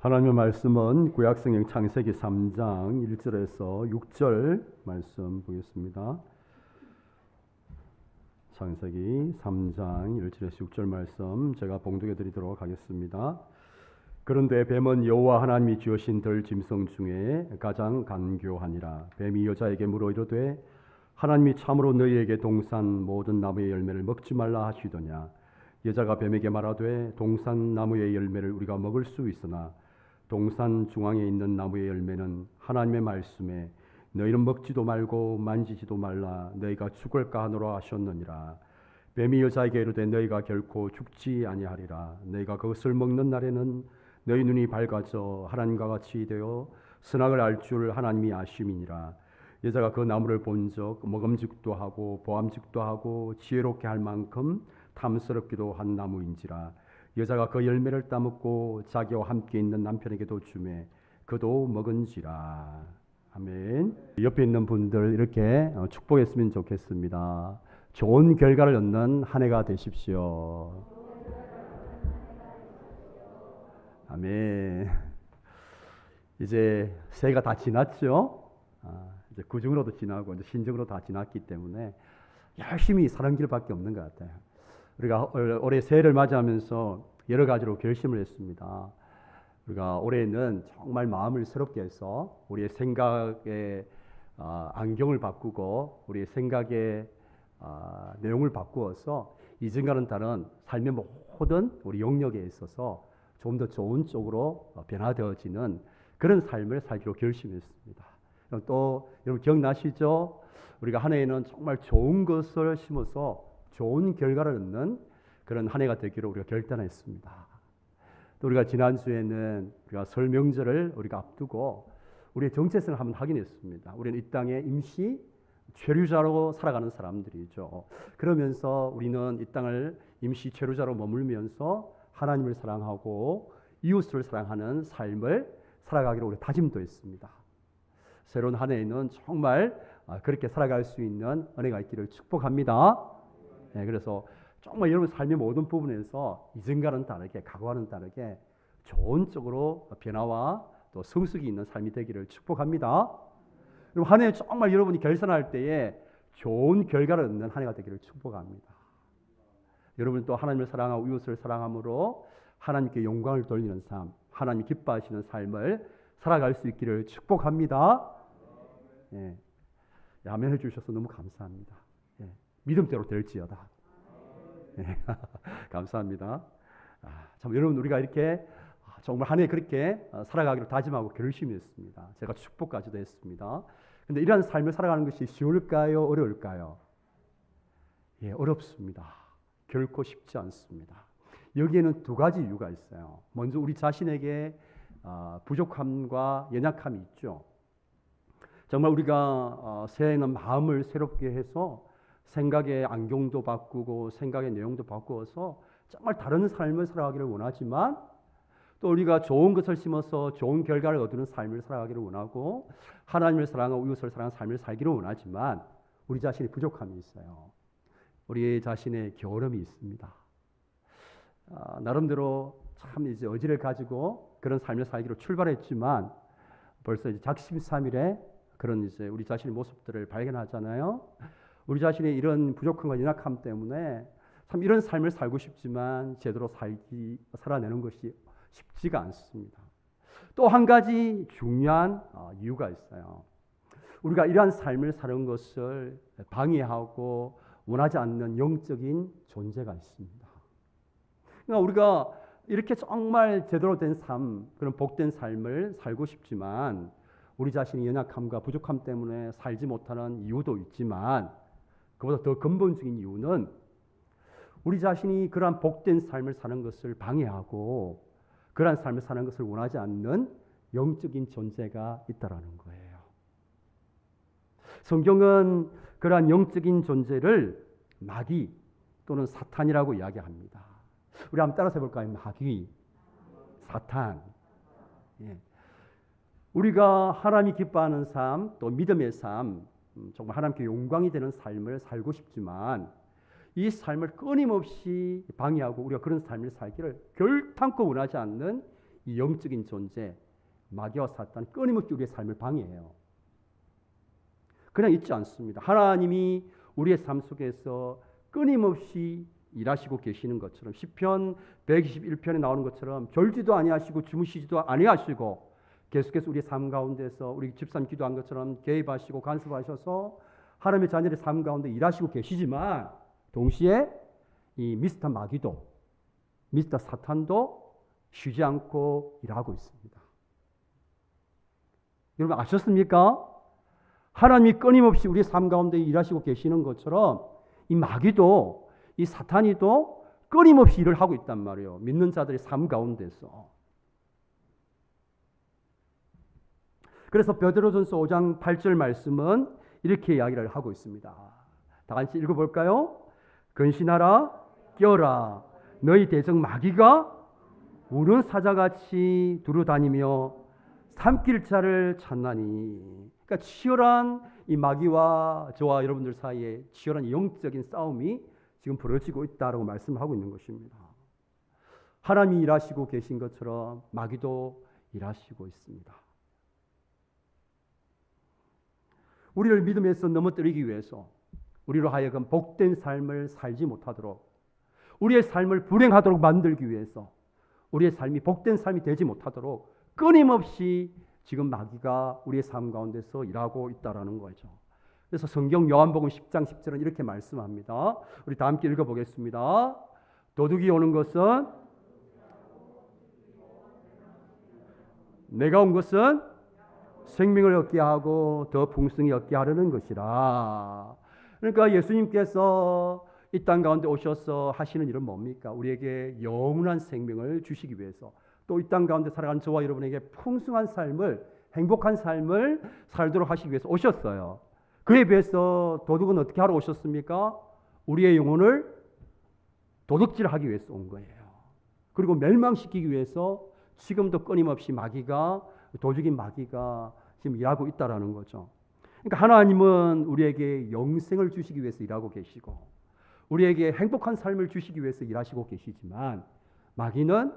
하나님의 말씀은 구약성경 창세기 3장 1절에서 6절 말씀 보겠습니다. 창세기 3장 1절에서 6절 말씀 제가 봉독해 드리도록 하겠습니다. 그런데 뱀은 여호와 하나님이 지으신 들 짐승 중에 가장 간교하니라. 뱀이 여자에게 물어 이르되 하나님이 참으로 너희에게 동산 모든 나무의 열매를 먹지 말라 하시더냐. 여자가 뱀에게 말하되 동산 나무의 열매를 우리가 먹을 수 있으나 동산 중앙에 있는 나무의 열매는 하나님의 말씀에 너희는 먹지도 말고 만지지도 말라 너희가 죽을까 하노라 하셨느니라. 뱀이 여자에게 이르되 너희가 결코 죽지 아니하리라. 너희가 그것을 먹는 날에는 너희 눈이 밝아져 하나님과 같이 되어 선악을 알 줄 하나님이 아심이니라. 여자가 그 나무를 본즉 먹음직도 하고 보암직도 하고 지혜롭게 할 만큼 탐스럽기도 한 나무인지라. 여자가 그 열매를 따먹고 자기와 함께 있는 남편에게도 주매 그도 먹은지라. 아멘. 옆에 있는 분들 이렇게 축복했으면 좋겠습니다. 좋은 결과를 얻는 한 해가 되십시오. 아멘. 이제 새해가 다 지났죠. 이제 구중으로도 지나고 이제 신중으로 다 지났기 때문에 열심히 사는 길밖에 없는 것 같아요. 우리가 올해 새해를 맞이하면서 여러 가지로 결심을 했습니다. 우리가 올해는 정말 마음을 새롭게 해서 우리의 생각의 안경을 바꾸고 우리의 생각의 내용을 바꾸어서 이전과는 다른 삶의 모든 우리 영역에 있어서 좀 더 좋은 쪽으로 변화되어지는 그런 삶을 살기로 결심했습니다. 또 여러분 기억나시죠? 우리가 한 해에는 정말 좋은 것을 심어서 좋은 결과를 얻는 그런 한 해가 되기로 우리가 결단했습니다. 또 우리가 지난주에는 우리가 설 명절을 우리가 앞두고 우리의 정체성을 한번 확인했습니다. 우리는 이 땅에 임시 체류자로 살아가는 사람들이죠. 그러면서 우리는 이 땅을 임시 체류자로 머물면서 하나님을 사랑하고 이웃을 사랑하는 삶을 살아가기로 우리 다짐도 했습니다. 새로운 한 해에는 정말 그렇게 살아갈 수 있는 은혜가 있기를 축복합니다. 네, 그래서 정말 여러분 삶의 모든 부분에서 이전과는 다르게 과거와는 다르게 좋은 쪽으로 변화와 또 성숙이 있는 삶이 되기를 축복합니다. 그리고 한 해 정말 여러분이 결산할 때에 좋은 결과를 얻는 한 해가 되기를 축복합니다. 여러분 또 하나님을 사랑하고 이웃을 사랑함으로 하나님께 영광을 돌리는 삶, 하나님 기뻐하시는 삶을 살아갈 수 있기를 축복합니다. 예, 아멘 해주셔서 너무 감사합니다. 예, 믿음대로 될지어다. 예, 감사합니다. 참 여러분 우리가 이렇게 정말 한 해 그렇게 살아가기로 다짐하고 결심했습니다. 제가 축복까지도 했습니다. 근데 이러한 삶을 살아가는 것이 쉬울까요? 어려울까요? 예, 어렵습니다. 결코 쉽지 않습니다. 여기에는 두 가지 이유가 있어요. 먼저 우리 자신에게 부족함과 연약함이 있죠. 정말 우리가 새해에는 마음을 새롭게 해서 생각의 안경도 바꾸고 생각의 내용도 바꾸어서 정말 다른 삶을 살아가기를 원하지만 또 우리가 좋은 것을 심어서 좋은 결과를 얻는 삶을 살아가기를 원하고 하나님을 사랑하고 이웃을 사랑하는 삶을 살기를 원하지만 우리 자신이 부족함이 있어요. 우리 자신의 게으름이 있습니다. 나름대로 참 이제 의지를 가지고 그런 삶을 살기로 출발했지만 벌써 이제 작심삼일에 그런 이제 우리 자신의 모습들을 발견하잖아요. 우리 자신의 이런 부족함과 연약함 때문에 참 이런 삶을 살고 싶지만 제대로 살아내는 것이 쉽지가 않습니다. 또 한 가지 중요한 이유가 있어요. 우리가 이러한 삶을 사는 것을 방해하고 원하지 않는 영적인 존재가 있습니다. 그러니까 우리가 이렇게 정말 제대로 된 삶, 그런 복된 삶을 살고 싶지만 우리 자신의 연약함과 부족함 때문에 살지 못하는 이유도 있지만 그보다 더 근본적인 이유는 우리 자신이 그러한 복된 삶을 사는 것을 방해하고 그러한 삶을 사는 것을 원하지 않는 영적인 존재가 있다라는 거예요. 성경은 그러한 영적인 존재를 마귀 또는 사탄이라고 이야기합니다. 우리 한번 따라서 해볼까요? 마귀, 사탄. 예. 우리가 하나님이 기뻐하는 삶, 또 믿음의 삶, 정말 하나님께 영광이 되는 삶을 살고 싶지만 이 삶을 끊임없이 방해하고 우리가 그런 삶을 살기를 결탄코 원하지 않는 이 영적인 존재 마귀와 사탄이 끊임없이 우리의 삶을 방해해요. 그냥 있지 않습니다. 하나님이 우리의 삶 속에서 끊임없이 일하시고 계시는 것처럼 시편 121편에 나오는 것처럼 졸지도 아니하시고 주무시지도 아니하시고 계속해서 우리의 삶 가운데서 우리 집사님 기도한 것처럼 개입하시고 간섭하셔서 하나님의 자녀의 삶 가운데 일하시고 계시지만 동시에 이 미스터 마귀도 미스터 사탄도 쉬지 않고 일하고 있습니다. 여러분 아셨습니까? 하나님이 끊임없이 우리의 삶 가운데 일하시고 계시는 것처럼 이 마귀도 이 사탄이도 끊임없이 일을 하고 있단 말이에요. 믿는 자들의 삶 가운데서. 그래서 베드로전서 5장 8절 말씀은 이렇게 이야기를 하고 있습니다. 다 같이 읽어볼까요? 근신하라 깨어라 너희 대적 마귀가 우는 사자같이 두루다니며 삼킬 자를 찾나니. 그러니까 치열한 이 마귀와 저와 여러분들 사이에 치열한 영적인 싸움이 지금 벌어지고 있다라고 말씀하고 있는 것입니다. 하나님이 일하시고 계신 것처럼 마귀도 일하시고 있습니다. 우리를 믿음에서 넘어뜨리기 위해서 우리로 하여금 복된 삶을 살지 못하도록 우리의 삶을 불행하도록 만들기 위해서 우리의 삶이 복된 삶이 되지 못하도록 끊임없이 지금 마귀가 우리의 삶 가운데서 일하고 있다라는 거죠. 그래서 성경 요한복음 10장 10절은 이렇게 말씀합니다. 우리 다 함께 읽어보겠습니다. 도둑이 오는 것은 내가 온 것은 생명을 얻게 하고 더 풍성히 얻게 하려는 것이라. 그러니까 예수님께서 이 땅 가운데 오셔서 하시는 일은 뭡니까? 우리에게 영원한 생명을 주시기 위해서 또 이 땅 가운데 살아가는 저와 여러분에게 풍성한 삶을 행복한 삶을 살도록 하시기 위해서 오셨어요. 그에 비해서 도둑은 어떻게 하러 오셨습니까? 우리의 영혼을 도둑질하기 위해서 온 거예요. 그리고 멸망시키기 위해서 지금도 끊임없이 마귀가 도적인 마귀가 지금 일하고 있다라는 거죠. 그러니까 하나님은 우리에게 영생을 주시기 위해서 일하고 계시고 우리에게 행복한 삶을 주시기 위해서 일하시고 계시지만 마귀는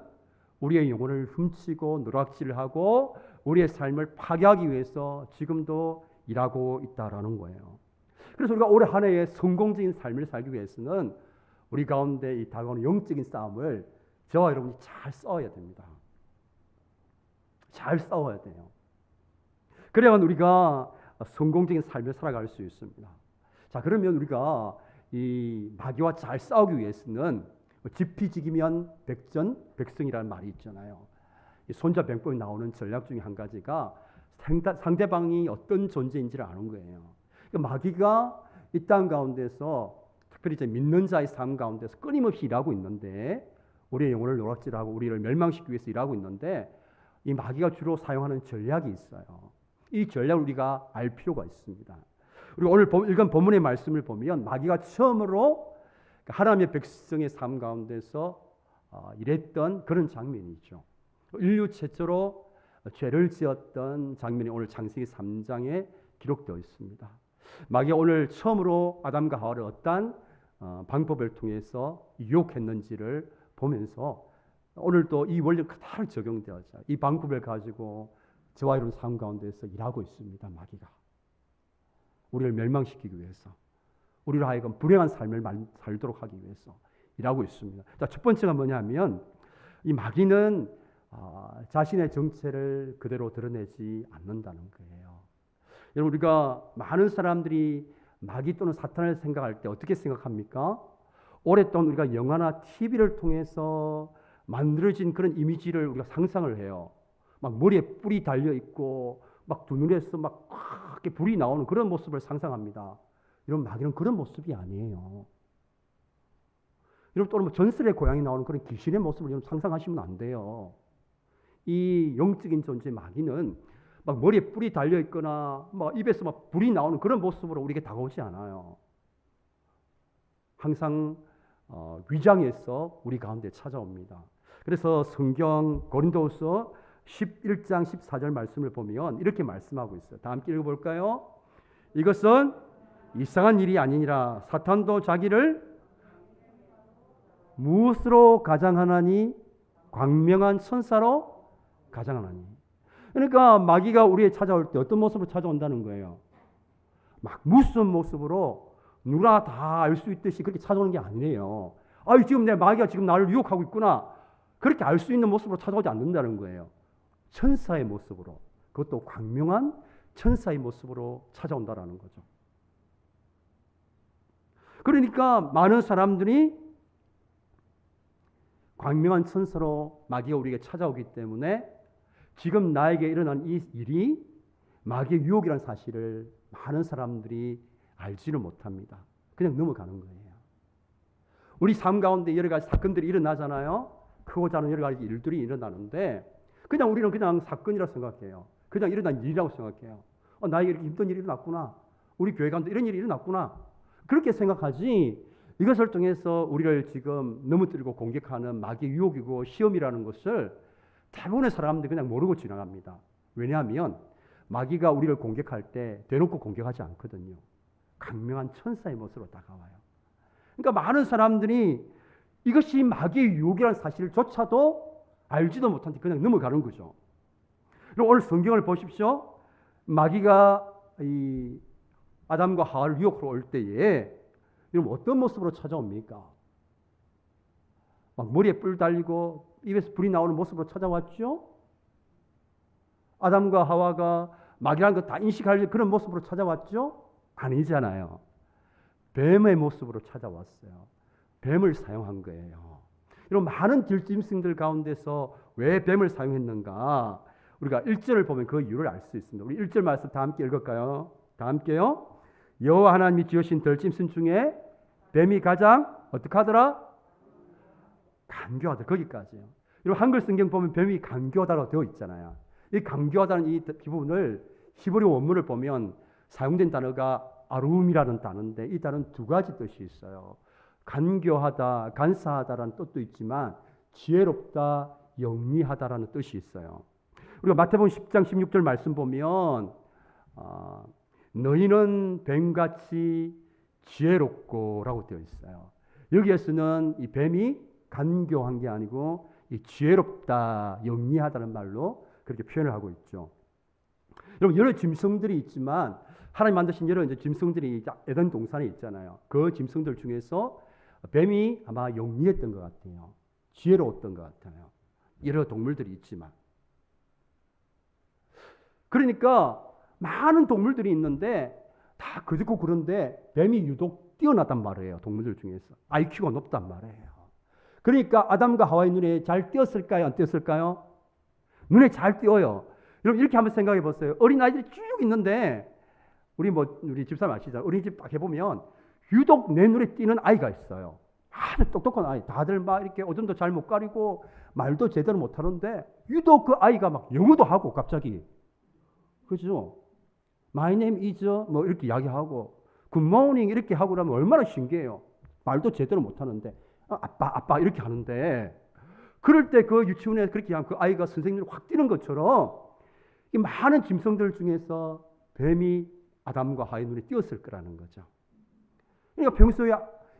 우리의 영혼을 훔치고 누락질하고 우리의 삶을 파괴하기 위해서 지금도 일하고 있다라는 거예요. 그래서 우리가 올해 한 해에 성공적인 삶을 살기 위해서는 우리 가운데 이 다가오는 영적인 싸움을 저와 여러분이 잘 싸워야 됩니다. 잘 싸워야 돼요. 그래야만 우리가 성공적인 삶을 살아갈 수 있습니다. 자, 그러면 우리가 이 마귀와 잘 싸우기 위해서는 지피지기면 백전백승이라는 말이 있잖아요. 손자병법에 나오는 전략 중에 한 가지가 상대방이 어떤 존재인지를 아는 거예요. 그러니까 마귀가 이 땅 가운데서 특별히 이제 믿는 자의 삶 가운데서 끊임없이 일하고 있는데 우리의 영혼을 노락질하고 우리를 멸망시키기 위해서 일하고 있는데 이 마귀가 주로 사용하는 전략이 있어요. 이 전략을 우리가 알 필요가 있습니다. 우리가 오늘 읽은 본문의 말씀을 보면 마귀가 처음으로 하나님의 백성의 삶 가운데서 일했던 그런 장면이 있죠. 인류 최초로 죄를 지었던 장면이 오늘 창세기 3장에 기록되어 있습니다. 마귀가 오늘 처음으로 아담과 하와를 어떤 방법을 통해서 유혹했는지를 보면서 오늘도 이 원리 그대로 적용되어져 이 방법을 가지고 저와 여러분 삶 가운데서 일하고 있습니다. 마귀가 우리를 멸망시키기 위해서 우리로 하여금 불행한 삶을 살도록 하기 위해서 일하고 있습니다. 자, 첫 번째가 뭐냐면 이 마귀는 자신의 정체를 그대로 드러내지 않는다는 거예요. 여러분 우리가 많은 사람들이 마귀 또는 사탄을 생각할 때 어떻게 생각합니까? 오랫동안 우리가 영화나 TV를 통해서 만들어진 그런 이미지를 우리가 상상을 해요. 막 머리에 뿔이 달려 있고 막 두 눈에서 막 이렇게 불이 나오는 그런 모습을 상상합니다. 여러분 마귀는 그런 모습이 아니에요. 여러분 또는 전설의 고양이 나오는 그런 귀신의 모습을 여러분 상상하시면 안 돼요. 이 영적인 존재 마귀는 막 머리에 뿔이 달려 있거나 막 입에서 막 불이 나오는 그런 모습으로 우리에게 다가오지 않아요. 항상 위장해서 우리 가운데 찾아옵니다. 그래서 성경 고린도후서 11장 14절 말씀을 보면 이렇게 말씀하고 있어요. 다 함께 읽어볼까요? 이것은 이상한 일이 아니니라. 사탄도 자기를 무엇으로 가장하나니 광명한 천사로 가장 하나님. 그러니까 마귀가 우리에 찾아올 때 어떤 모습으로 찾아온다는 거예요. 막 무슨 모습으로 누구나 다 알 수 있듯이 그렇게 찾아오는 게 아니에요. 지금 내 마귀가 지금 나를 유혹하고 있구나. 그렇게 알 수 있는 모습으로 찾아오지 않는다는 거예요. 천사의 모습으로, 그것도 광명한 천사의 모습으로 찾아온다라는 거죠. 그러니까 많은 사람들이 광명한 천사로 마귀가 우리에게 찾아오기 때문에 지금 나에게 일어난 이 일이 마귀의 유혹이라는 사실을 많은 사람들이 알지를 못합니다. 그냥 넘어가는 거예요. 우리 삶 가운데 여러 가지 사건들이 일어나잖아요. 크고 작은 여러 가지 일들이 일어나는데 그냥 우리는 그냥 사건이라고 생각해요. 그냥 일어난 일이라고 생각해요. 나에게 이렇게 힘든 일이 일어났구나. 우리 교회 가운데 이런 일이 일어났구나. 그렇게 생각하지 이것을 통해서 우리를 지금 넘어뜨리고 공격하는 마귀의 유혹이고 시험이라는 것을 대부분의 사람들이 그냥 모르고 지나갑니다. 왜냐하면 마귀가 우리를 공격할 때 대놓고 공격하지 않거든요. 강명한 천사의 모습으로 다가와요. 그러니까 많은 사람들이 이것이 마귀의 유혹이라는 사실조차도 알지도 못한 채 그냥 넘어가는 거죠. 그리고 오늘 성경을 보십시오. 마귀가 이 아담과 하와를 유혹하러 올 때에 이러면 어떤 모습으로 찾아옵니까? 막 머리에 뿔 달리고 입에서 불이 나오는 모습으로 찾아왔죠? 아담과 하와가 마귀라는 거 다 인식할 그런 모습으로 찾아왔죠? 아니잖아요. 뱀의 모습으로 찾아왔어요. 뱀을 사용한 거예요. 이런 많은 들짐승들 가운데서 왜 뱀을 사용했는가? 우리가 1절을 보면 그 이유를 알 수 있습니다. 우리 1절 말씀 다 함께 읽을까요? 다 함께요. 여호와 하나님이 지으신 들짐승 중에 뱀이 가장 어떻게 하더라? 간교하다. 거기까지요. 여러분 한글 성경 보면 뱀이 간교하다고 되어 있잖아요. 이 간교하다는 이 부분을 히브리 원문을 보면 사용된 단어가 아룸이라는 단어인데 이 단어는 두 가지 뜻이 있어요. 간교하다, 간사하다라는 뜻도 있지만 지혜롭다, 영리하다라는 뜻이 있어요. 우리가 마태복음 10장 16절 말씀 보면 너희는 뱀같이 지혜롭고라고 되어 있어요. 여기에서는 이 뱀이 간교한 게 아니고 이 지혜롭다, 영리하다는 말로 그렇게 표현을 하고 있죠. 여러분 여러 짐승들이 있지만 하나님 만드신 여러 이제 짐승들이 에덴 동산에 있잖아요. 그 짐승들 중에서 뱀이 아마 영리했던 것 같아요. 지혜로웠던 것 같아요. 여러 동물들이 있지만. 그러니까 많은 동물들이 있는데 다 그렇고 그런데 뱀이 유독 뛰어나단 말이에요. 동물들 중에서. IQ가 높단 말이에요. 그러니까 아담과 하와의 눈에 잘 띄었을까요? 안 띄었을까요? 눈에 잘 띄어요. 여러분 이렇게 한번 생각해 보세요. 어린아이들이 쭉 있는데 우리 집사람 아시죠? 어린이집 딱 해보면 유독 내 눈에 띄는 아이가 있어요. 아주 똑똑한 아이. 다들 막 이렇게 오줌도 잘 못 가리고 말도 제대로 못 하는데 유독 그 아이가 막 영어도 하고 갑자기. 그죠? My name is 뭐 이렇게 이야기하고 Good morning 이렇게 하고 나면 얼마나 신기해요. 말도 제대로 못 하는데 아빠 이렇게 하는데 그럴 때 그 유치원에 그렇게 하면 그 아이가 선생님을 확 뛰는 것처럼 이 많은 짐승들 중에서 뱀이 아담과 하와의 눈에 띄었을 거라는 거죠. 그러니까 평소에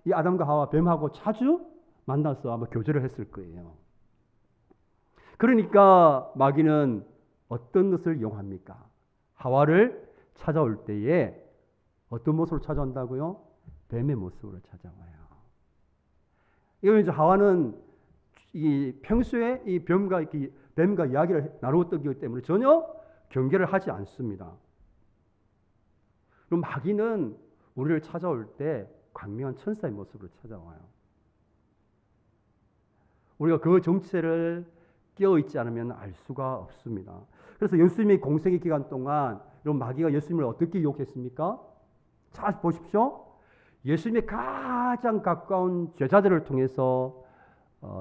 이 아담과 하와 뱀하고 자주 만나서 아마 교제를 했을 거예요. 그러니까 마귀는 어떤 것을 이용합니까? 하와를 찾아올 때에 어떤 모습으로 찾아온다고요? 뱀의 모습으로 찾아와요. 이거 이제 하와는 이 평소에 이 뱀과 이야기를 나누었기 때문에 전혀 경계를 하지 않습니다. 그럼 마귀는 우리를 찾아올 때 광명한 천사의 모습으로 찾아와요. 우리가 그 정체를 깨어있지 않으면 알 수가 없습니다. 그래서 예수님의 공생의 기간 동안 이런 마귀가 예수님을 어떻게 유혹했습니까? 잘 보십시오. 예수님의 가장 가까운 제자들을 통해서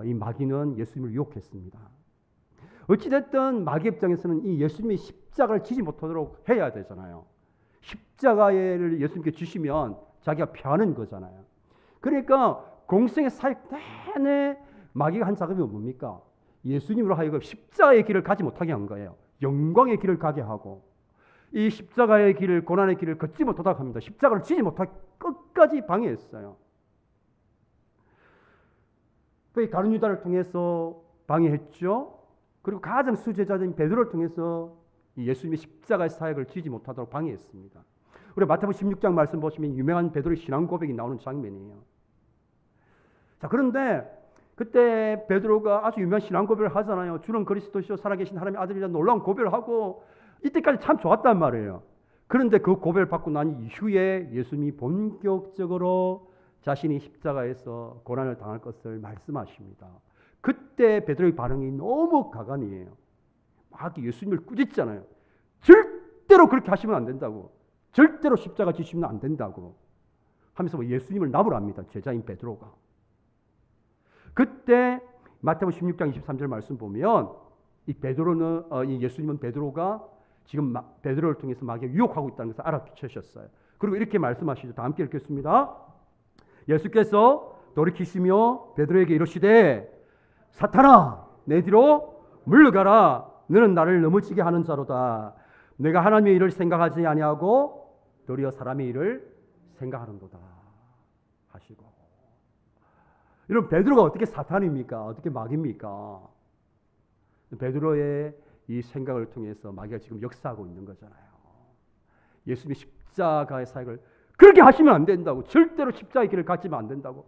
이 마귀는 예수님을 유혹했습니다. 어찌됐든 마귀 입장에서는 이 예수님이 십자가를 지지 못하도록 해야 되잖아요. 십자가를 예수님께 주시면 자기가 피하는 거잖아요. 그러니까 공생의 사역 내내 마귀가 한 작업이 뭡니까? 예수님으로 하여금 십자가의 길을 가지 못하게 한 거예요. 영광의 길을 가게 하고 이 십자가의 길을 고난의 길을 걷지 못하도록 합니다. 십자가를 지지 못하게 끝까지 방해했어요. 그 가룟 유다를 통해서 방해했죠. 그리고 가장 수제자인 베드로를 통해서 이 예수님의 십자가의 사역을 지지 못하도록 방해했습니다. 우리 마태복음 16장 말씀 보시면 유명한 베드로의 신앙 고백이 나오는 장면이에요. 자, 그런데 그때 베드로가 아주 유명한 신앙 고백을 하잖아요. 주는 그리스도시요 살아계신 하나님의 아들이라 놀라운 고백을 하고 이때까지 참 좋았단 말이에요. 그런데 그 고백을 받고 난 이후에 예수님이 본격적으로 자신이 십자가에서 고난을 당할 것을 말씀하십니다. 그때 베드로의 반응이 너무 가관이에요. 막 예수님을 꾸짖잖아요. 절대로 그렇게 하시면 안 된다고. 절대로 십자가 지시면 안 된다고 하면서 예수님을 나무랍니다. 제자인 베드로가. 그때 마태복음 16장 23절 말씀 보면 이 베드로는 이 예수님은 베드로가 지금 베드로를 통해서 마귀가 유혹하고 있다는 것을 알아채셨어요. 그리고 이렇게 말씀하시죠. 다 함께 읽겠습니다. 예수께서 돌이키시며 베드로에게 이르시되 사탄아 내 뒤로 물러가라. 너는 나를 넘어지게 하는 자로다. 내가 하나님의 일을 생각하지 아니하고 도리어 사람의 일을 생각하는도다 하시고. 여러분 베드로가 어떻게 사탄입니까? 어떻게 마귀입니까? 베드로의 이 생각을 통해서 마귀가 지금 역사하고 있는 거잖아요. 예수님의 십자가의 사역을 그렇게 하시면 안 된다고. 절대로 십자가의 길을 가시면 안 된다고.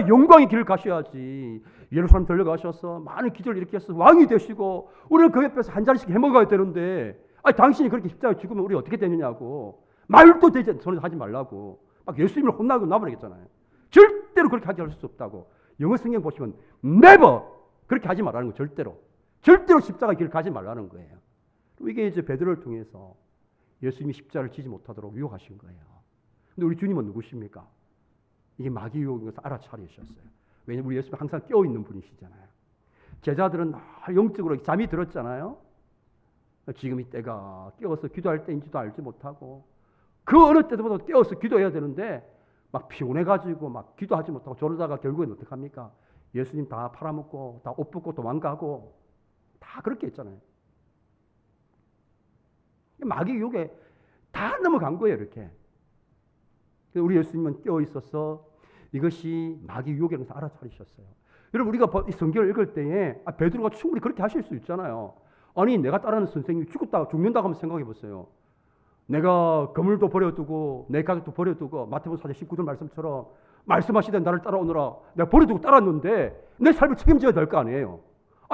영광의 길을 가셔야지. 예루살렘 들려가셔서 많은 기적을 일으켜서 왕이 되시고 우리는 그 옆에서 한 자리씩 해먹어야 되는데 당신이 그렇게 십자가에 죽으면 우리 어떻게 되느냐고. 말도 되지 않는 하지 말라고. 막 예수님을 혼나고 나버리겠잖아요. 절대로 그렇게 하지 할 수 없다고. 영어 성경 보시면 never 그렇게 하지 말라는 거예요. 절대로. 절대로 십자가의 길을 가지 말라는 거예요. 이게 이제 베드로를 통해서 예수님이 십자가를 지지 못하도록 유혹하신 거예요. 근데 우리 주님은 누구십니까? 이게 마귀 유혹인 것을 알아차리셨어요. 왜냐하면 우리 예수님은 항상 깨어있는 분이시잖아요. 제자들은 영적으로 잠이 들었잖아요. 지금 이 때가 깨어서 기도할 때인지도 알지 못하고 그 어느 때보다 깨어서 기도해야 되는데 막 피곤해가지고 막 기도하지 못하고 저러다가 결국엔 어떡합니까? 예수님 다 팔아먹고 다 옷 벗고 도망가고 다 그렇게 했잖아요. 마귀 유혹에 다 넘어간 거예요. 이렇게. 우리 예수님은 깨어있어서 이것이 마귀 유혹이라는 것을 알아차리셨어요. 여러분 우리가 이 성경을 읽을 때에 베드로가 충분히 그렇게 하실 수 있잖아요. 아니 내가 따르는 선생님이 죽는다고 한번 생각해 보세요. 내가 거물도 버려두고 내 가족도 버려두고 마태복음 4장 19절 말씀처럼 말씀하시되 나를 따라오너라. 내가 버려두고 따랐는데 내 삶을 책임져야 될 거 아니에요.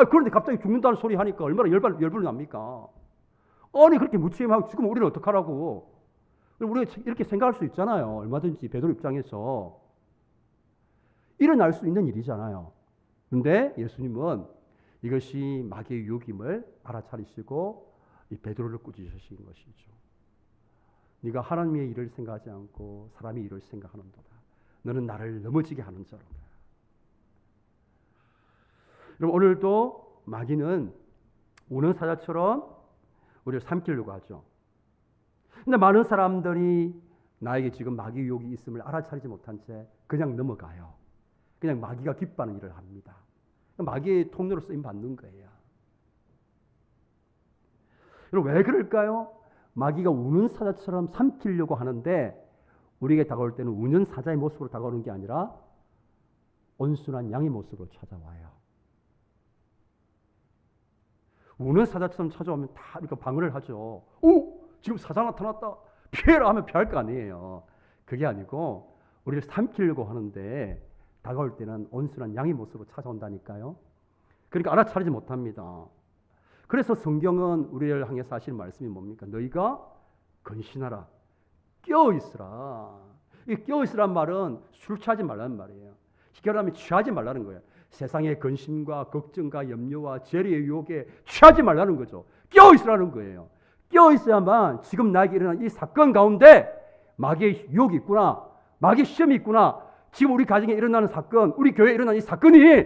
그런데 갑자기 죽는다는 소리 하니까 얼마나 열불이 납니까? 아니 그렇게 무책임하고 죽으면 우리는 어떡하라고. 우리가 이렇게 생각할 수 있잖아요. 얼마든지 베드로 입장에서 일어날 수 있는 일이잖아요. 그런데 예수님은 이것이 마귀의 유혹임을 알아차리시고 이 베드로를 꾸짖으신 것이죠. 네가 하나님의 일을 생각하지 않고 사람의 일을 생각하는도다. 너는 나를 넘어지게 하는 자로다. 여러분 오늘도 마귀는 우는 사자처럼 우리를 삼키려고 하죠. 근데 많은 사람들이 나에게 지금 마귀 유혹이 있음을 알아차리지 못한 채 그냥 넘어가요. 그냥 마귀가 기뻐하는 일을 합니다. 마귀의 통로로 쓰임 받는 거예요. 여러분 왜 그럴까요? 마귀가 우는 사자처럼 삼키려고 하는데 우리에게 다가올 때는 우는 사자의 모습으로 다가오는 게 아니라 온순한 양의 모습으로 찾아와요. 우는 사자처럼 찾아오면 다 이렇게 방어를 하죠. 오! 지금 사자 나타났다. 피해라 하면 피할 거 아니에요. 그게 아니고 우리를 삼키려고 하는데 다가올 때는 온순한 양의 모습으로 찾아온다니까요. 그러니까 알아차리지 못합니다. 그래서 성경은 우리를 향해서 하시는 말씀이 뭡니까? 너희가 근신하라. 깨어있으라. 이 깨어있으란 말은 술 취하지 말라는 말이에요. 쉽게 말하면 취하지 말라는 거예요. 세상의 근심과 걱정과 염려와 재리의 유혹에 취하지 말라는 거죠. 깨어있으라는 거예요. 깨어있어야만 지금 나에게 일어난 이 사건 가운데 마귀의 유혹이 있구나. 마귀의 시험이 있구나. 지금 우리 가정에 일어나는 사건, 우리 교회에 일어난 이 사건이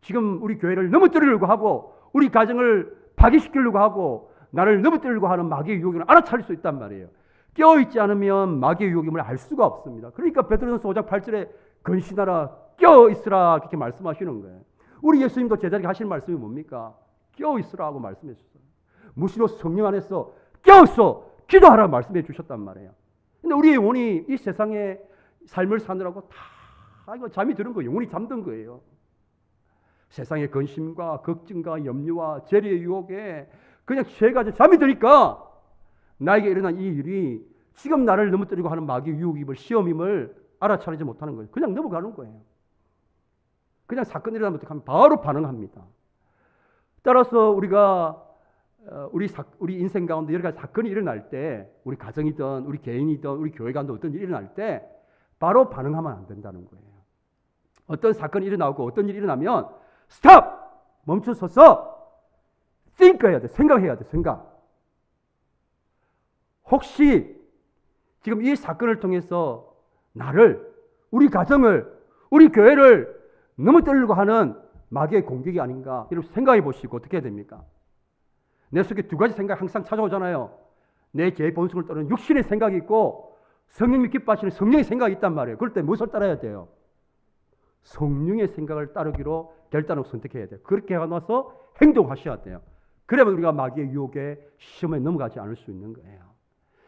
지금 우리 교회를 넘어뜨리려고 하고 우리 가정을 파괴시키려고 하고 나를 넘어뜨리려고 하는 마귀의 유혹을 알아차릴 수 있단 말이에요. 깨어있지 않으면 마귀의 유혹임을 알 수가 없습니다. 그러니까 베드로전서 5장 8절에 근신하라, 깨어있으라 그렇게 말씀하시는 거예요. 우리 예수님도 제자에게 하시는 말씀이 뭡니까? 깨어있으라 하고 말씀해 주셨어요. 무시로 성령 안에서 깨어있어 기도하라 말씀해 주셨단 말이에요. 근데 우리의 영혼이 이 세상에 삶을 사느라고 다 이거 잠이 드는 거예요. 영혼이 잠든 거예요. 세상의 근심과 걱정과 염려와 재리의 유혹에 그냥 취해가지고 잠이 드니까 나에게 일어난 이 일이 지금 나를 넘어뜨리고 하는 마귀의 유혹임을, 시험임을 알아차리지 못하는 거예요. 그냥 넘어가는 거예요. 그냥 사건이 일어나면 어떻게 하면 바로 반응합니다. 따라서 우리가 우리 인생 가운데 여러 가지 사건이 일어날 때, 우리 가정이든 우리 개인이든 우리 교회 가운데 어떤 일이 일어날 때 바로 반응하면 안 된다는 거예요. 어떤 사건이 일어나고 어떤 일이 일어나면 스탑! 멈춰서서 think 해야 돼. 생각해야 돼. 생각. 혹시 지금 이 사건을 통해서 나를, 우리 가정을, 우리 교회를 넘어뜨리려고 하는 마귀의 공격이 아닌가, 이렇게 생각해 보시고 어떻게 해야 됩니까? 내 속에 두 가지 생각이 항상 찾아오잖아요. 내 제 본성을 따르는 육신의 생각이 있고 성령이 기뻐하시는 성령의 생각이 있단 말이에요. 그럴 때 무엇을 따라야 돼요? 성령의 생각을 따르기로 결단하고 선택해야 돼요. 그렇게 해놔서 행동하셔야 돼요. 그러면 우리가 마귀의 유혹에 시험에 넘어가지 않을 수 있는 거예요.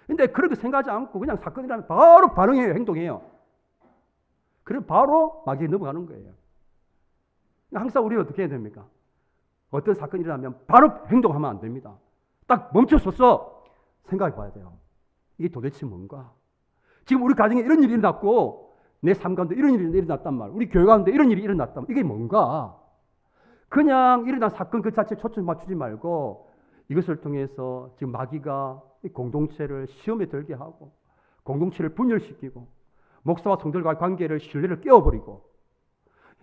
근데 그렇게 생각하지 않고 그냥 사건이라면 바로 반응해요. 행동해요. 그럼 바로 마귀에 넘어가는 거예요. 항상 우리는 어떻게 해야 됩니까? 어떤 사건이 일어나면 바로 행동하면 안 됩니다. 딱 멈춰서서 생각해 봐야 돼요. 이게 도대체 뭔가? 지금 우리 가정에 이런 일이 일어났고 내 삶 가운데 이런 일이 일어났단 말, 우리 교회 가운데 이런 일이 일어났단 말, 이게 뭔가? 그냥 일어난 사건 그 자체에 초점 맞추지 말고 이것을 통해서 지금 마귀가 이 공동체를 시험에 들게 하고 공동체를 분열시키고 목사와 성도들과의 관계를, 신뢰를 깨워버리고,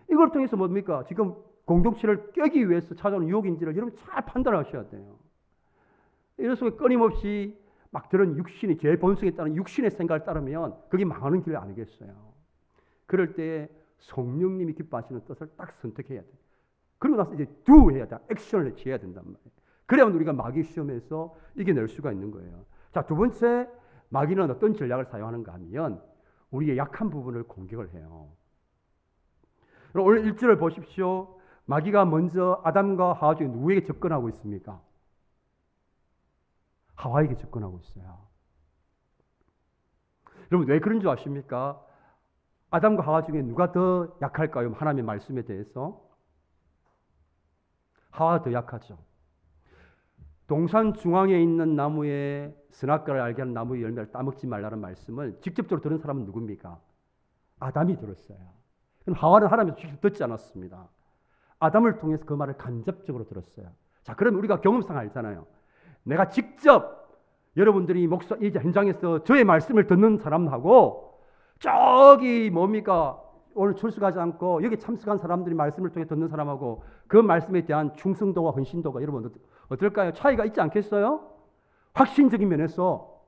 이걸 통해서 뭡니까? 지금 공동체를 깨기 위해서 찾아오는 유혹인지를 여러분 잘 판단하셔야 돼요. 이런 속에 끊임없이 막 들은 육신이, 제 본성에 따른 육신의 생각을 따르면 그게 망하는 길 아니겠어요? 그럴 때 성령님이 기뻐하시는 뜻을 딱 선택해야 돼요. 그리고 나서 이제 do 해야 돼. 액션을 취해야 된단 말이에요. 그래야만 우리가 마귀 시험에서 이겨낼 수가 있는 거예요. 자, 두 번째, 마귀는 어떤 전략을 사용하는가 하면 우리의 약한 부분을 공격을 해요. 오늘 1절을 보십시오. 마귀가 먼저 아담과 하와 중에 누구에게 접근하고 있습니까? 하와에게 접근하고 있어요. 여러분 왜 그런 줄 아십니까? 아담과 하와 중에 누가 더 약할까요? 하나님의 말씀에 대해서 하와가 더 약하죠. 동산 중앙에 있는 나무의 선악과를 알게 하는 나무의 열매를 따먹지 말라는 말씀을 직접적으로 들은 사람은 누굽니까? 아담이 들었어요. 그럼 하와는 하나님께서 직접 듣지 않았습니다. 아담을 통해서 그 말을 간접적으로 들었어요. 자, 그러면 우리가 경험상 알잖아요. 내가 직접 여러분들이 목사 이 현장에서 저의 말씀을 듣는 사람하고 저기 뭡니까? 오늘 출석하지 않고 여기 참석한 사람들이 말씀을 통해 듣는 사람하고 그 말씀에 대한 충성도와 헌신도가 여러분 어떨까요? 차이가 있지 않겠어요? 확신적인 면에서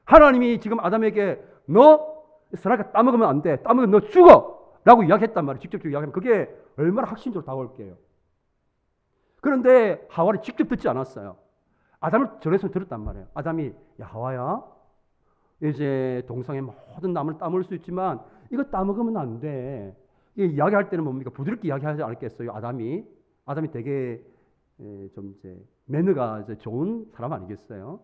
하나님이 지금 아담에게 너 선악과 따먹으면 안 돼. 따먹으면 너 죽어. 라고 이야기했단 말이에요. 직접적으로 이야기하면 그게 얼마나 확신적으로 다가올게요. 그런데 하와를 직접 듣지 않았어요. 아담을 전해서 들었단 말이에요. 아담이 야 하와야 이제 동상의 모든 나무를 따먹을 수 있지만 이거 따먹으면 안 돼. 이게 이야기할 때는 뭡니까? 부드럽게 이야기하지 않겠어요. 아담이 되게 좀 이제 매너가 이제 좋은 사람 아니겠어요?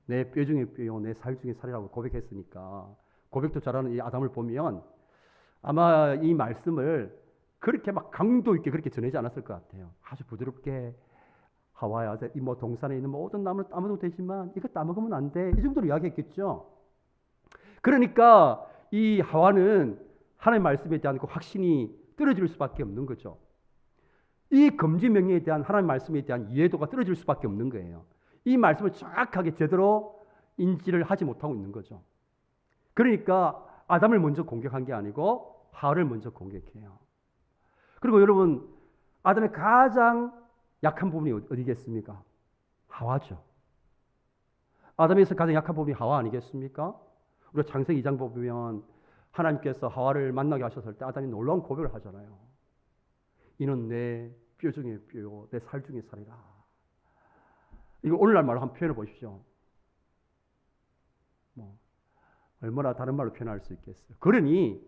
내 뼈 중에 뼈요, 내 살 중에 살이라고 고백했으니까 고백도 잘하는 이 아담을 보면 아마 이 말씀을 그렇게 막 강도 있게 그렇게 전하지 않았을 것 같아요. 아주 부드럽게 하와야 이 뭐 동산에 있는 모든 나무를 따먹어도 되지만 이거 따먹으면 안 돼. 이 정도로 이야기했겠죠. 그러니까 이 하와는 하나님의 말씀에 대한 그 확신이 떨어질 수밖에 없는 거죠. 이 금지 명령에 대한 하나님의 말씀에 대한 이해도가 떨어질 수밖에 없는 거예요. 이 말씀을 정확하게 제대로 인지를 하지 못하고 있는 거죠. 그러니까 아담을 먼저 공격한 게 아니고 하와를 먼저 공격해요. 그리고 여러분 아담의 가장 약한 부분이 어디겠습니까? 하와죠. 아담에서 가장 약한 부분이 하와 아니겠습니까? 우리가 창세기 2장 보면 하나님께서 하와를 만나게 하셨을 때 아담이 놀라운 고백을 하잖아요. 이는 내 뼈 중에 뼈요, 내 살 중에 살이라. 이거 오늘날 말로 한번 표현해 보십시오. 뭐 얼마나 다른 말로 표현할 수 있겠어요. 그러니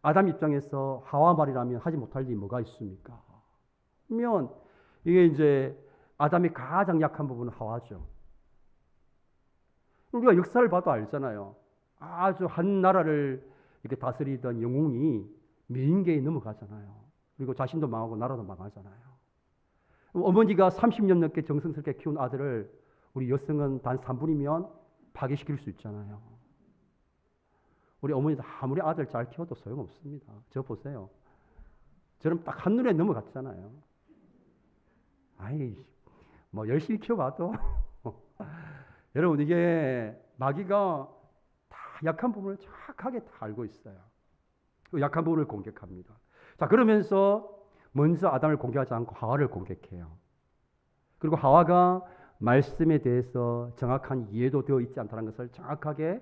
아담 입장에서 하와 말이라면 하지 못할 일이 뭐가 있습니까? 그러면 이게 이제 아담의 가장 약한 부분은 하와죠. 우리가 역사를 봐도 알잖아요. 아주 한 나라를 이렇게 다스리던 영웅이 미인계에 넘어가잖아요. 그리고 자신도 망하고 나라도 망하잖아요. 어머니가 30년 넘게 정성스럽게 키운 아들을 우리 여성은 단 3분이면 파괴시킬 수 있잖아요. 우리 어머니도 아무리 아들 잘 키워도 소용없습니다. 저 보세요. 저는 딱 한눈에 넘어갔잖아요. 아이, 뭐 열심히 키워봐도 여러분, 이게 마귀가 다 약한 부분을 정확하게 다 알고 있어요. 그 약한 부분을 공격합니다. 자, 그러면서 먼저 아담을 공격하지 않고 하와를 공격해요. 그리고 하와가 말씀에 대해서 정확한 이해도 되어 있지 않다는 것을 정확하게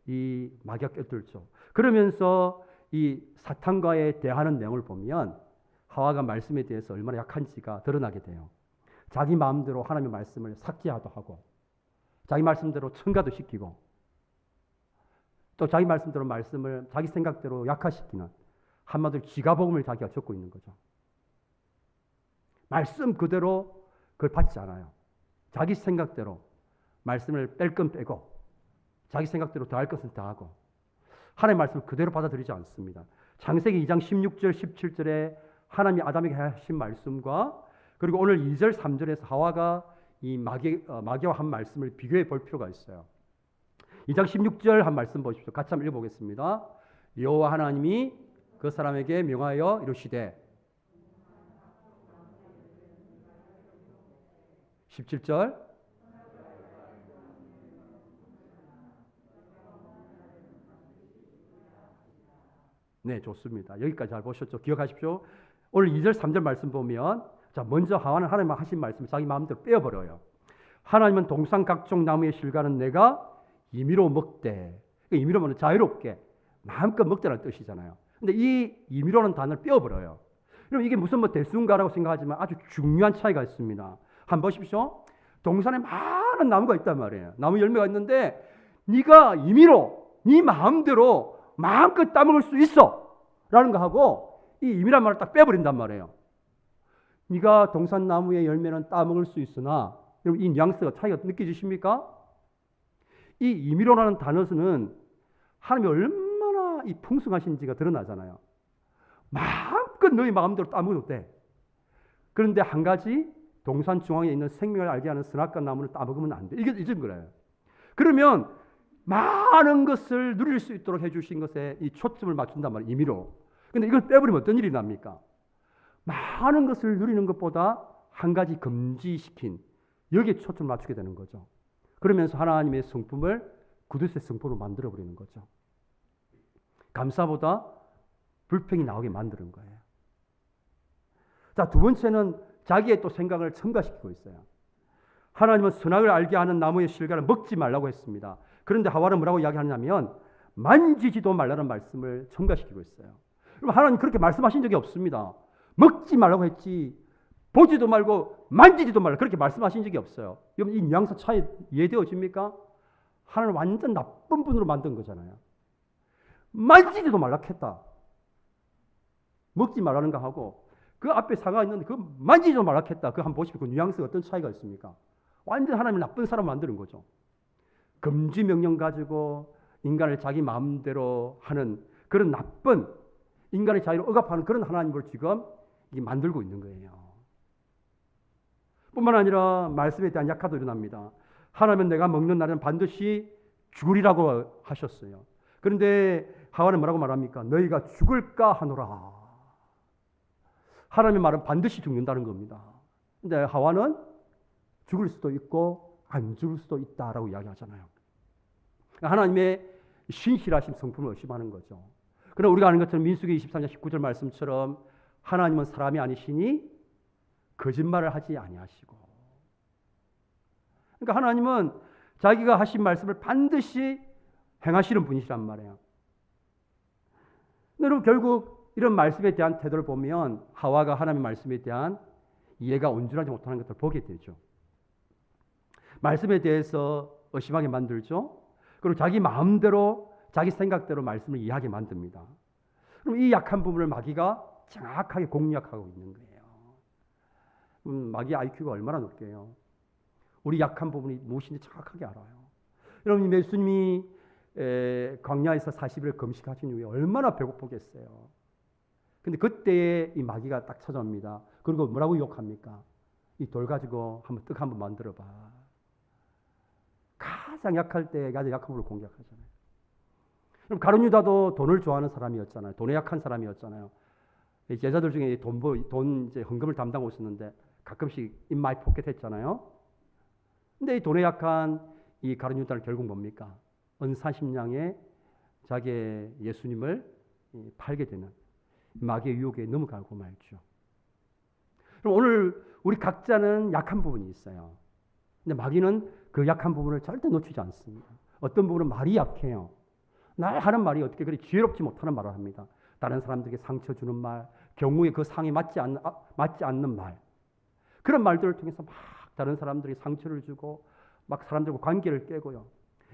이 마귀가 꿰뚫죠. 그러면서 이 사탄과의 대하는 내용을 보면 하와가 말씀에 대해서 얼마나 약한지가 드러나게 돼요. 자기 마음대로 하나님의 말씀을 삭제하도 하고, 자기 말씀대로 첨가도 시키고, 또 자기 말씀대로 말씀을 자기 생각대로 약화시키는, 한마디로 지가복음을 자기가 적고 있는 거죠. 말씀 그대로 그걸 받지 않아요. 자기 생각대로 말씀을 뺄 건 빼고, 자기 생각대로 더할 것은 더하고, 하나님의 말씀을 그대로 받아들이지 않습니다. 창세기 2장 16절, 17절에 하나님이 아담에게 하신 말씀과, 그리고 오늘 2절, 3절에서 하와가 이 마귀와 한 말씀을 비교해 볼 필요가 있어요. 2장 16절 한 말씀 보십시오. 같이 한번 읽어보겠습니다. 여호와 하나님이 그 사람에게 명하여 이르시되, 17절, 네, 좋습니다. 여기까지 잘 보셨죠? 기억하십시오. 오늘 2절, 3절 말씀 보면, 자, 먼저 하와는 하나님 하신 말씀을 자기 마음대로 빼어버려요. 하나님은 동산 각종 나무의 실과는 내가 임의로 먹되, 임의로 먹는 자유롭게 마음껏 먹자는 뜻이잖아요. 근데 이 임의로는 단어를 빼어버려요. 그럼 이게 무슨 뭐 대수인가라고 생각하지만 아주 중요한 차이가 있습니다. 한번 보십시오. 동산에 많은 나무가 있단 말이에요. 나무 열매가 있는데 네가 임의로 네 마음대로 마음껏 따먹을 수 있어 라는 거 하고, 이 임의란 말을 딱 빼버린단 말이에요. 네가 동산 나무의 열매는 따먹을 수 있으나, 여러분 이 뉘앙스가 차이가 느껴지십니까? 이 임의로라는 단어는 하나님이 얼마나 이 풍성하신지가 드러나잖아요. 마음껏 너희 마음대로 따먹어도 돼. 그런데 한 가지, 동산 중앙에 있는 생명을 알게 하는 선악과 나무를 따먹으면 안 돼. 이게 이런 거예요. 그러면 많은 것을 누릴 수 있도록 해주신 것에 이 초점을 맞춘단 말이에요. 임의로. 근데 이걸 빼버리면 어떤 일이 납니까? 많은 것을 누리는 것보다 한 가지 금지시킨, 여기에 초점을 맞추게 되는 거죠. 그러면서 하나님의 성품을 구두쇠 성품으로 만들어버리는 거죠. 감사보다 불평이 나오게 만드는 거예요. 자, 두 번째는 자기의 또 생각을 첨가시키고 있어요. 하나님은 선악을 알게 하는 나무의 실과를 먹지 말라고 했습니다. 그런데 하와는 뭐라고 이야기하냐면 만지지도 말라는 말씀을 첨가시키고 있어요. 하나님 그렇게 말씀하신 적이 없습니다. 먹지 말라고 했지 보지도 말고 만지지도 말라 그렇게 말씀하신 적이 없어요. 여러분 이 뉘앙스 차이 이해되어집니까? 하나님 완전 나쁜 분으로 만든 거잖아요. 만지지도 말라 했다. 먹지 말라는 거 하고 그 앞에 사과 있는데 그 만지지도 말라 했다. 그 한번 보시면 그 뉘앙스가 어떤 차이가 있습니까? 완전 하나님을 나쁜 사람 만드는 거죠. 금지 명령 가지고 인간을 자기 마음대로 하는 그런 나쁜 인간의 자유를 억압하는 그런 하나님을 지금 만들고 있는 거예요. 뿐만 아니라 말씀에 대한 약화도 일어납니다. 하나님은 내가 먹는 날에는 반드시 죽으리라고 하셨어요. 그런데 하와는 뭐라고 말합니까? 너희가 죽을까 하노라. 하나님의 말은 반드시 죽는다는 겁니다. 근데 하와는 죽을 수도 있고 안 죽을 수도 있다라고 이야기하잖아요. 하나님의 신실하신 성품을 의심하는 거죠. 그러나 우리가 아는 것처럼 민수기 23장 19절 말씀처럼 하나님은 사람이 아니시니 거짓말을 하지 아니하시고, 그러니까 하나님은 자기가 하신 말씀을 반드시 행하시는 분이시란 말이에요. 여러분 결국 이런 말씀에 대한 태도를 보면 하와가 하나님의 말씀에 대한 이해가 온전하지 못하는 것을 보게 되죠. 말씀에 대해서 의심하게 만들죠. 그리고 자기 마음대로 자기 생각대로 말씀을 이해하게 만듭니다. 그럼 이 약한 부분을 마귀가 정확하게 공략하고 있는 거예요. 마귀 IQ가 얼마나 높게요. 우리 약한 부분이 무엇인지 정확하게 알아요. 여러분 예수님이 광야에서 40일 금식하신 후에 얼마나 배고프겠어요. 근데 그때에 이 마귀가 딱 찾아옵니다. 그리고 뭐라고 유혹합니까? 이 돌 가지고 한번 떡 한번 만들어봐. 가장 약할 때 가장 약한 분을 공격하잖아요. 그럼 가룟 유다도 돈을 좋아하는 사람이었잖아요. 돈에 약한 사람이었잖아요. 제자들 중에 돈 이제 헌금을 담당하고 있었는데 가끔씩 인마이 포켓했잖아요. 근데 이 돈에 약한 이 가룟 유다는 결국 뭡니까? 은사심량에 자기의 예수님을 팔게 되는 마귀의 유혹에 넘어가고 말죠. 그럼 오늘 우리 각자는 약한 부분이 있어요. 근데 마귀는 그 약한 부분을 절대 놓치지 않습니다. 어떤 부분은 말이 약해요. 날 하는 말이 어떻게 그리 지혜롭지 못하는 말을 합니다. 다른 사람들에게 상처 주는 말, 경우에 그 상이 맞지 않는 말. 그런 말들을 통해서 막 다른 사람들이 상처를 주고 막 사람들과 관계를 깨고요.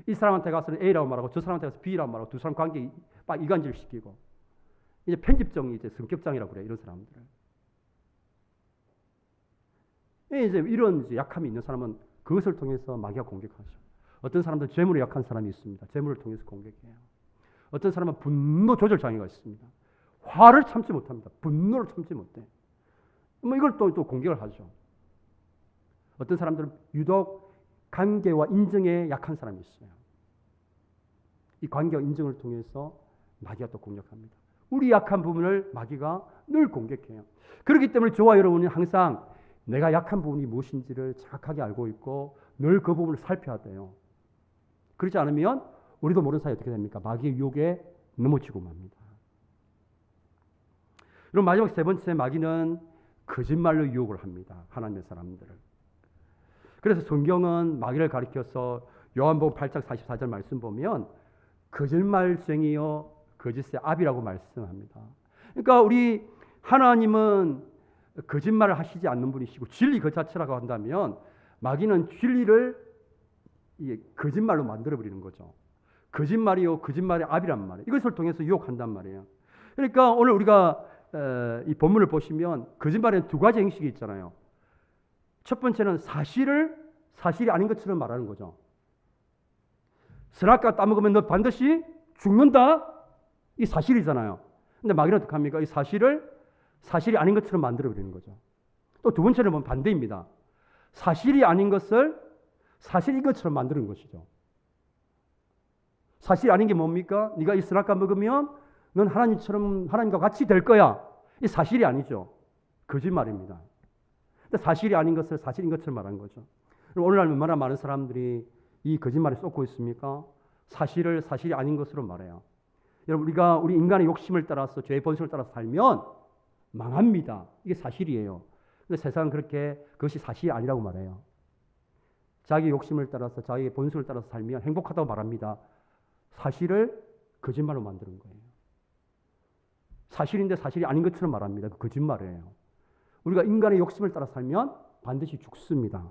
이 사람한테 가서는 A라고 말하고 저 사람한테 가서 B라고 말하고 두 사람 관계 막 이간질시키고 이제 편집증이 이제 성격장이라고 그래요. 이런 사람들을. 이제 이런 이제 약함이 있는 사람은 그것을 통해서 마귀가 공격하죠. 어떤 사람들 재물에 약한 사람이 있습니다. 재물을 통해서 공격해요. 어떤 사람은 분노 조절 장애가 있습니다. 화를 참지 못합니다. 분노를 참지 못해. 뭐 이걸 또 공격을 하죠. 어떤 사람들은 유독 관계와 인정에 약한 사람이 있어요. 이 관계와 인정을 통해서 마귀가 또 공격합니다. 우리 약한 부분을 마귀가 늘 공격해요. 그렇기 때문에 저와 여러분은 항상 내가 약한 부분이 무엇인지를 정확하게 알고 있고 늘 그 부분을 살펴야 돼요. 그렇지 않으면 우리도 모르는 사이에 어떻게 됩니까? 마귀의 유혹에 넘어지고 맙니다. 그럼 마지막 세 번째 마귀는 거짓말로 유혹을 합니다. 하나님의 사람들을. 그래서 성경은 마귀를 가리켜서 요한복음 8장 44절 말씀 보면 거짓말쟁이요 거짓의 아비라고 말씀합니다. 그러니까 우리 하나님은 거짓말을 하시지 않는 분이시고 진리 그 자체라고 한다면 마귀는 진리를 거짓말로 만들어버리는 거죠. 거짓말이요 거짓말의 아비란 말이에요. 이것을 통해서 유혹한단 말이에요. 그러니까 오늘 우리가 이 본문을 보시면 거짓말에는 두 가지 형식이 있잖아요. 첫 번째는 사실이 아닌 것처럼 말하는 거죠. 선악과 따먹으면 너 반드시 죽는다. 이 사실이잖아요. 근데 마귀는 어떻게 합니까? 이 사실이 아닌 것처럼 만들어버리는 거죠. 또 두 번째는 보면 반대입니다. 사실이 아닌 것을 사실인 것처럼 만드는 것이죠. 사실이 아닌 게 뭡니까? 네가 이 선악과 먹으면 넌 하나님과 같이 될 거야. 이 사실이 아니죠. 거짓말입니다. 근데 사실이 아닌 것을 사실인 것처럼 말하는 거죠. 오늘날 얼마나 많은 사람들이 이 거짓말에 쏟고 있습니까? 사실이 아닌 것으로 말해요. 여러분 우리 인간의 욕심을 따라서 죄의 본성을 따라서 살면 망합니다. 이게 사실이에요. 근데 세상은 그것이 사실이 아니라고 말해요. 자기 욕심을 따라서 자기의 본성을 따라서 살면 행복하다고 말합니다. 사실을 거짓말로 만드는 거예요. 사실인데 사실이 아닌 것처럼 말합니다. 그 거짓말이에요. 우리가 인간의 욕심을 따라 살면 반드시 죽습니다.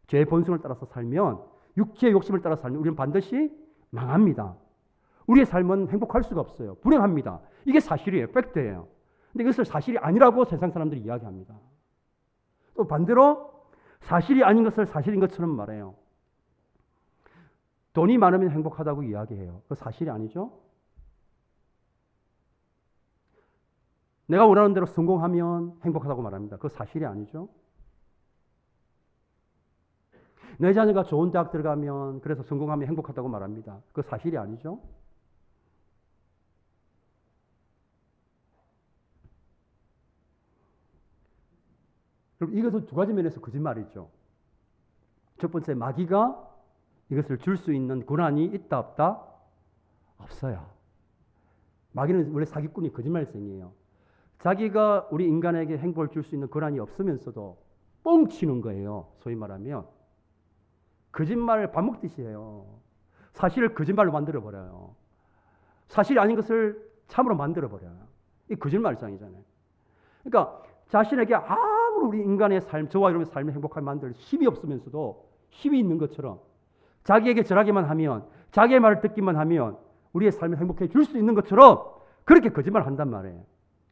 죄의 본성을 따라서 살면 육체의 욕심을 따라 살면 우리는 반드시 망합니다. 우리의 삶은 행복할 수가 없어요. 불행합니다. 이게 사실이에요. 팩트예요. 근데 이것을 사실이 아니라고 세상 사람들이 이야기합니다. 또 반대로 사실이 아닌 것을 사실인 것처럼 말해요. 돈이 많으면 행복하다고 이야기해요. 그거 사실이 아니죠? 내가 원하는 대로 성공하면 행복하다고 말합니다. 그거 사실이 아니죠? 내 자녀가 좋은 대학 들어가면 그래서 성공하면 행복하다고 말합니다. 그거 사실이 아니죠? 그럼 이것은 두 가지 면에서 거짓말이죠. 첫 번째, 마귀가 이것을 줄 수 있는 권한이 있다 없다? 없어요. 마귀는 원래 사기꾼이 거짓말쟁이에요. 자기가 우리 인간에게 행복을 줄 수 있는 권한이 없으면서도 뻥치는 거예요. 소위 말하면 거짓말을 밥 먹듯이 해요. 사실을 거짓말로 만들어버려요. 사실이 아닌 것을 참으로 만들어버려요. 이 거짓말장이잖아요. 그러니까 자신에게 아무리 우리 인간의 삶, 저와 여러분의 삶을 행복하게 만들 힘이 없으면서도 힘이 있는 것처럼 자기에게 절하기만 하면, 자기의 말을 듣기만 하면 우리의 삶을 행복해 줄 수 있는 것처럼 그렇게 거짓말을 한단 말이에요.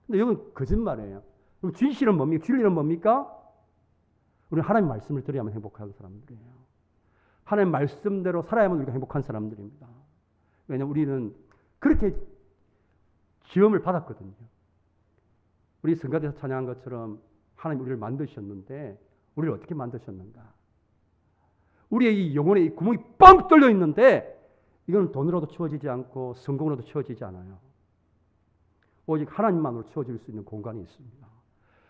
근데 이건 거짓말이에요. 그럼 진실은 뭡니까? 진리는 뭡니까? 우리는 하나님의 말씀을 들어야만 행복한 사람들이에요. 하나님의 말씀대로 살아야만 우리가 행복한 사람들입니다. 왜냐하면 우리는 그렇게 지음을 받았거든요. 우리 성가대에서 찬양한 것처럼 하나님 우리를 만드셨는데 우리를 어떻게 만드셨는가? 우리의 이 영혼에 이 구멍이 빵 뚫려 있는데 이건 돈으로도 채워지지 않고 성공으로도 채워지지 않아요. 오직 하나님만으로 채워질 수 있는 공간이 있습니다.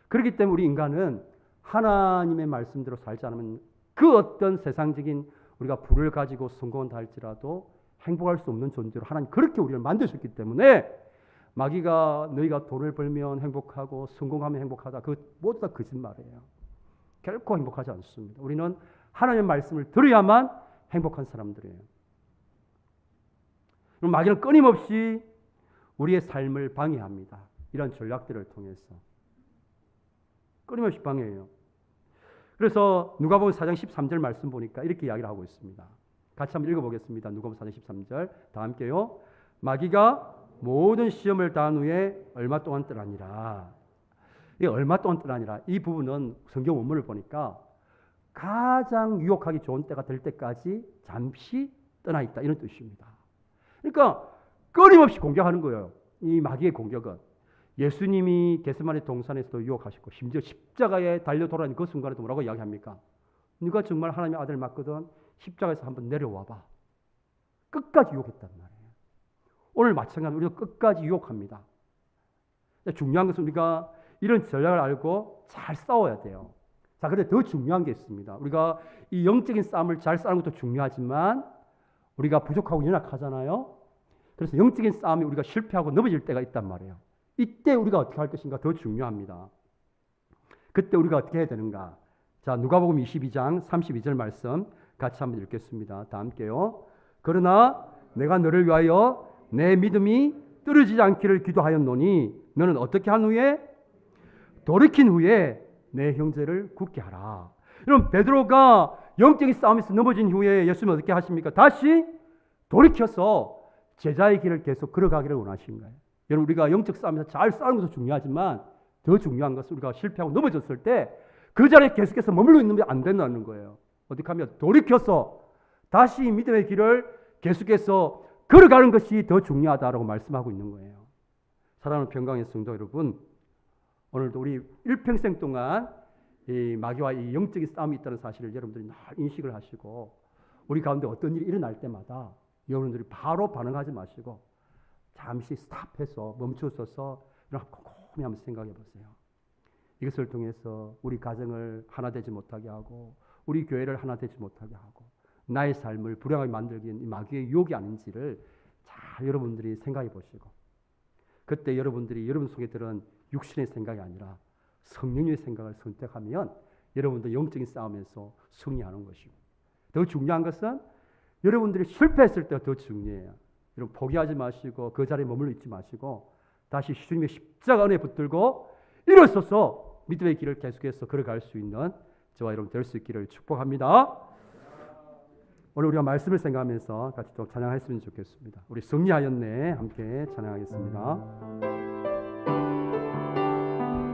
그렇기 때문에 우리 인간은 하나님의 말씀대로 살지 않으면 그 어떤 세상적인 우리가 부를 가지고 성공한다 할지라도 행복할 수 없는 존재로 하나님 그렇게 우리를 만드셨기 때문에 마귀가 너희가 돈을 벌면 행복하고 성공하면 행복하다. 그 모두 다 거짓말이에요. 결코 행복하지 않습니다. 우리는 하나님의 말씀을 들어야만 행복한 사람들이에요. 마귀는 끊임없이 우리의 삶을 방해합니다. 이런 전략들을 통해서. 끊임없이 방해해요. 그래서 누가복음 4장 13절 말씀 보니까 이렇게 이야기를 하고 있습니다. 같이 한번 읽어보겠습니다. 누가복음 4장 13절 다 함께요. 마귀가 모든 시험을 다한 후에 얼마 동안 떠나니라. 이 얼마 동안 떠나니라. 이 부분은 성경 원문을 보니까 가장 유혹하기 좋은 때가 될 때까지 잠시 떠나 있다. 이런 뜻입니다. 그러니까 끊임없이 공격하는 거예요. 이 마귀의 공격은. 예수님이 겟세마네 동산에서도 유혹하셨고 심지어 십자가에 달려 돌아다니는 그 순간에도 뭐라고 이야기합니까? 네가 정말 하나님의 아들 맞거든 십자가에서 한번 내려와봐. 끝까지 유혹했단 말이에요. 오늘 마찬가지로 우리가 끝까지 유혹합니다. 중요한 것은 우리가 이런 전략을 알고 잘 싸워야 돼요. 자, 그런데 더 중요한 게 있습니다. 우리가 이 영적인 싸움을 잘 싸우는 것도 중요하지만 우리가 부족하고 연약하잖아요. 그래서 영적인 싸움이 우리가 실패하고 넘어질 때가 있단 말이에요. 이때 우리가 어떻게 할 것인가 더 중요합니다. 그때 우리가 어떻게 해야 되는가? 자, 누가복음 22장 32절 말씀 같이 한번 읽겠습니다. 다 함께요. 그러나 내가 너를 위하여 내 믿음이 떨어지지 않기를 기도하였노니 너는 어떻게 한 후에? 돌이킨 후에 내 형제를 굳게 하라. 여러분 베드로가 영적인 싸움에서 넘어진 후에 예수님은 어떻게 하십니까? 다시 돌이켜서 제자의 길을 계속 걸어가기를 원하신 거예요. 여러분 우리가 영적 싸움에서 잘 싸우는 것도 중요하지만 더 중요한 것은 우리가 실패하고 넘어졌을 때 그 자리에 계속해서 머물러 있는 게 안 된다는 거예요. 어떻게 하면 돌이켜서 다시 믿음의 길을 계속해서 걸어가는 것이 더 중요하다라고 말씀하고 있는 거예요. 사랑하는 평강의 성도 여러분, 오늘도 우리 일평생 동안 이 마귀와 이 영적인 싸움이 있다는 사실을 여러분들이 늘 인식을 하시고 우리 가운데 어떤 일이 일어날 때마다 여러분들이 바로 반응하지 마시고 잠시 스탑해서 멈춰서서 곰곰이 한번 생각해 보세요. 이것을 통해서 우리 가정을 하나 되지 못하게 하고 우리 교회를 하나 되지 못하게 하고 나의 삶을 불행하게 만들기 위한 이 마귀의 유혹이 아닌지를 잘 여러분들이 생각해 보시고 그때 여러분들이 여러분 속에 들은 육신의 생각이 아니라 성령의 생각을 선택하면 여러분도 영적인 싸움에서 승리하는 것입니다. 더 중요한 것은 여러분들이 실패했을 때가 더 중요해요. 여러분 포기하지 마시고 그 자리에 머물러 있지 마시고 다시 주님의 십자가 안에 붙들고 일어서서 믿음의 길을 계속해서 걸어갈 수 있는 저와 여러분 될 수 있기를 축복합니다. 오늘 우리가 말씀을 생각하면서 같이 또 찬양했으면 좋겠습니다. 우리 승리하였네 함께 찬양하겠습니다.